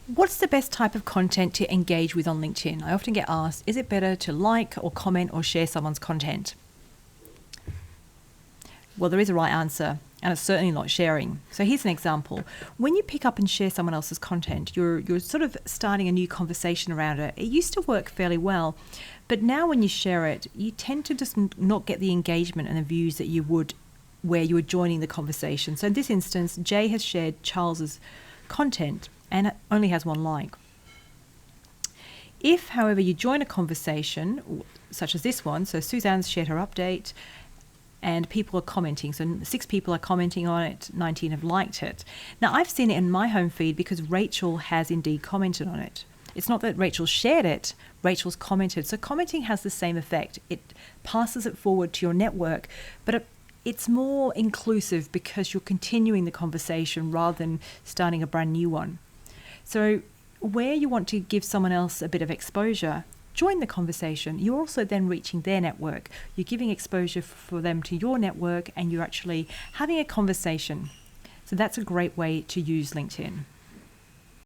What's the best type of content to engage with on LinkedIn? I often get asked, is it better to like or comment or share someone's content? Well, there is a right answer, and it's certainly not sharing. So here's an example. When you pick up and share someone else's content, you're sort of starting a new conversation around it. It used to work fairly well, but now when you share it, you tend to just not get the engagement and the views that you would where you were joining the conversation. So in this instance, Jay has shared Charles's content and it only has one like. If, however, you join a conversation, such as this one, so Suzanne's shared her update, and people are commenting. So 6 people are commenting on it, 19 have liked it. Now, I've seen it in my home feed because Rachel has indeed commented on it. It's not that Rachel shared it, Rachel's commented. So commenting has the same effect. It passes it forward to your network, but it's more inclusive because you're continuing the conversation rather than starting a brand new one. So where you want to give someone else a bit of exposure, join the conversation. You're also then reaching their network. You're giving exposure for them to your network and you're actually having a conversation. So that's a great way to use LinkedIn.